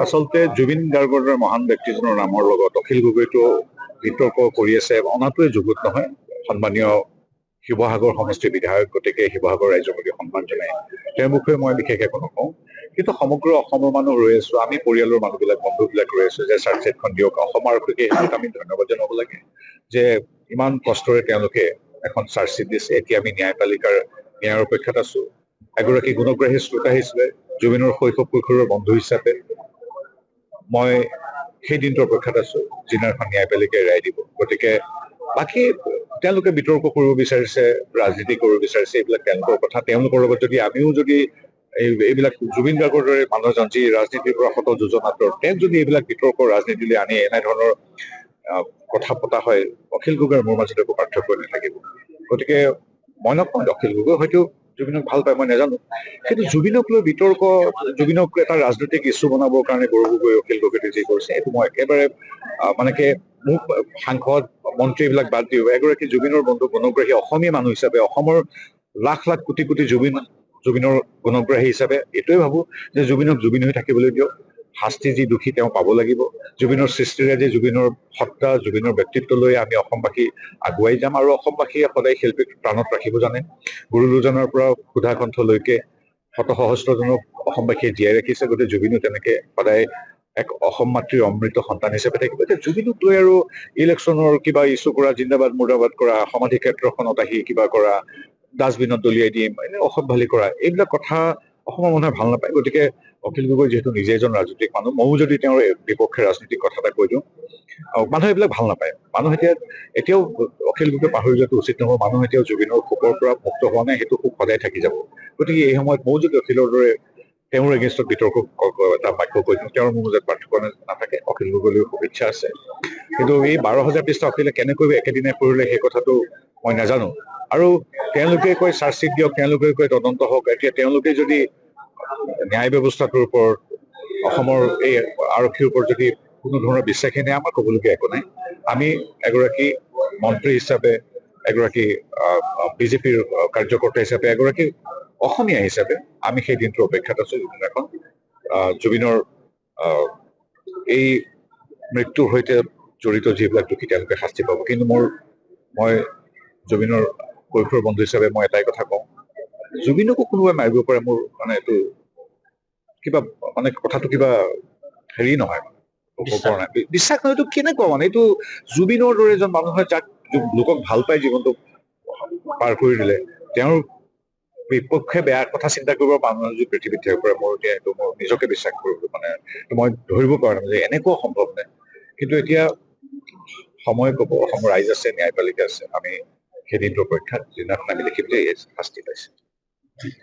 আচলতে জুবিন গাৰ্গৰ দৰে মহান ব্যক্তিজনৰ নামৰ লগত অখিল গগৈটো বিতৰ্ক কৰি আছে অনাটোৱে যুগুত নহয়। সন্মানীয় শিৱসাগৰ সমষ্টিৰ বিধায়ক, গতিকে শিৱসাগৰ ৰাইজৰ প্ৰতি সন্মান জনাই তেওঁৰ বিষয়ে মই বিশেষ একো নকওঁ। কিন্তু সমগ্ৰ অসমৰ মানুহ ৰৈ আছো, আমি পৰিয়ালৰ মানুহবিলাক বন্ধুবিলাক ৰৈ আছো যে চাৰ্জশ্বিটখন দিয়ক। অসম আৰক্ষীকে আমি ধন্যবাদ জনাব লাগে যে ইমান কষ্টৰে তেওঁলোকে এখন চাৰ্জশ্বিট দিছে। এতিয়া আমি ন্যায়পালিকাৰ ন্যায়ৰ অপেক্ষাত আছো। এগৰাকী গুণগ্ৰাহী শ্ৰোতা হিচাপে, জুবিনৰ শৈশৱ কৈশোৰৰ বন্ধু হিচাপে মই সেই দিনটোৰ অপেক্ষাত আছো যিদিনাখন ন্যায়পালিকাই ৰায় দিব। গতিকে বাকী তেওঁলোকে বিতৰ্ক কৰিব বিচাৰিছে, ৰাজনীতি কৰিব বিচাৰিছে, এইবিলাক তেওঁলোকৰ কথা। তেওঁলোকৰ লগত যদি আমিও যদি এইবিলাক জুবিন গাৰ্গৰ দৰে মানুহ এজন যি ৰাজনীতিৰ পৰা শত যোজন আঁতৰত, তেওঁক যদি এইবিলাক বিতৰ্ক ৰাজনীতিলৈ আনি এনেধৰণৰ কথা পতা হয়, অখিল গগৈ আৰু মোৰ মাজত একো পাৰ্থক্য নাথাকিব। গতিকে মই নকওঁ অখিল গগৈ হয়তো জুবিনক ভাল পায়, মই নাজানো। কিন্তু জুবিনক লৈ বিতৰ্ক, জুবিনক এটা ৰাজনৈতিক ইছ্যু বনাবৰ কাৰণে গৌৰৱ গগৈ অখিল গগৈয়ে যি কৰিছে, এইটো মই একেবাৰে মানে কি মোক সাংসদ মন্ত্ৰী এইবিলাক বাদ দিও, এগৰাকী জুবিনৰ বন্ধু গুণগ্ৰাহী অসমীয়া মানুহ হিচাপে, অসমৰ লাখ লাখ কোটি কোটি জুবিনৰ গুণগ্ৰাহী হিচাপে এইটোৱে ভাবো যে জুবিনক জুবিন হৈ থাকিবলৈ দিয়ক। শাস্তি যি দোষী তেওঁ পাব লাগিব। জুবিনৰ সৃষ্টিৰে যে জুবিনৰ সত্তা, জুবিনৰ ব্যক্তিত্ব লৈ আমি অসমবাসী আগুৱাই যাম। আৰু অসমবাসীয়ে সদায় শিল্পীক প্ৰাণত ৰাখিব জানে। গুৰু দুজনৰ পৰা সুধা কণ্ঠলৈকে শত সহস্ৰজনক অসমবাসীয়ে জীয়াই ৰাখিছে। গতিকে জুবিনো তেনেকে সদায় এক অসম মাতৃৰ অমৃত সন্তান হিচাপে থাকিব। এতিয়া জুবিনক লৈ আৰু ইলেকশ্যনৰ কিবা ইছ্যু কৰা, জিন্দাবাদ মুৰ্দাবাদ কৰা, সমাধি ক্ষেত্ৰখনত আহি কিবা কৰা, ডাষ্টবিনত দলিয়াই দিম, এনে অসম ভালি কৰা, এইবিলাক কথা অসমৰ মানুহে ভাল নাপায়। গতিকে অখিল গগৈ যিহেতু নিজে এজন ৰাজনৈতিক মানুহ, ময়ো যদি তেওঁৰ বিপক্ষে ৰাজনীতিক কথা এটা কৈ দিওঁ, মানুহে এইবিলাক ভাল নাপায়। মানুহ এতিয়াও অখিল গগৈ পাহৰি যোৱাটো উচিত নহয়। মানুহ এতিয়াও জুবিনৰ শোকৰ পৰা মুক্ত হোৱা নাই, সেইটো শোক সদায় থাকি যাব। গতিকে এই সময়ত ময়ো যদি অখিলৰ দৰে তেওঁৰ এগেইনষ্টত বিতৰ্ক এটা বাক্য কৈ দিওঁ, তেওঁৰ মোৰ মাজত পাৰ্থক্য নাথাকে। অখিল গগৈলৈও শুভেচ্ছা আছে। কিন্তু এই 12,000 পৃষ্ঠা অখিলে কেনেকৈ একেদিনাই পঢ়িলে সেই কথাটো মই নাজানো। আৰু তেওঁলোকে কয় চাৰ্জশ্বিট দিয়ক, তেওঁলোকে কয় তদন্ত হওক। এতিয়া তেওঁলোকে যদি ন্যায় ব্যৱস্থাটোৰ ওপৰত, অসমৰ এই আৰক্ষীৰ ওপৰত যদি কোনো ধৰণৰ বিশ্বাসী নাই, আমাৰ ক'বলগীয়া একো নাই। আমি এগৰাকী মন্ত্ৰী হিচাপে, এগৰাকী বিজেপিৰ কাৰ্যকৰ্তা হিচাপে, এগৰাকী অসমীয়া হিচাপে আমি সেই দিনটোৰ অপেক্ষাত আছো, যোনদিনাখন জুবিনৰ এই মৃত্যুৰ সৈতে জড়িত যিবিলাক দোষী তেওঁলোকে শাস্তি পাব। কিন্তু মই জুবিনৰ কৈশোৰ বন্ধু হিচাপে মই এটাই কথা কওঁ, জুবিনকো কোনোবাই মাৰিব পাৰে, মোৰ মানে এইটো কিবা মানে কথাটো কিবা হেৰি নহয়, নাই বিশ্বাস নহয়। এইটো কেনেকুৱা মানে, এইটো জুবিনৰ দৰে এজন মানুহে যাক লোকক ভাল পাই জীৱনটো পাৰ কৰি দিলে, তেওঁৰ বিপক্ষে বেয়া কথা চিন্তা কৰিব মানুহ যদি পৃথিৱীত থাকিব পাৰে, মোৰ এতিয়া এইটো মই নিজকে বিশ্বাস কৰিব মানে মই ধৰিব পৰা নাই যে এনেকুৱা সম্ভৱ নে। কিন্তু এতিয়া সময় কব, অসমৰ ৰাইজ আছে, ন্যায়পালিকা আছে। আমি সেই দিনটোৰ অপেক্ষাত, যিদিনাখন আমি দেখিম যে শাস্তি পাইছে।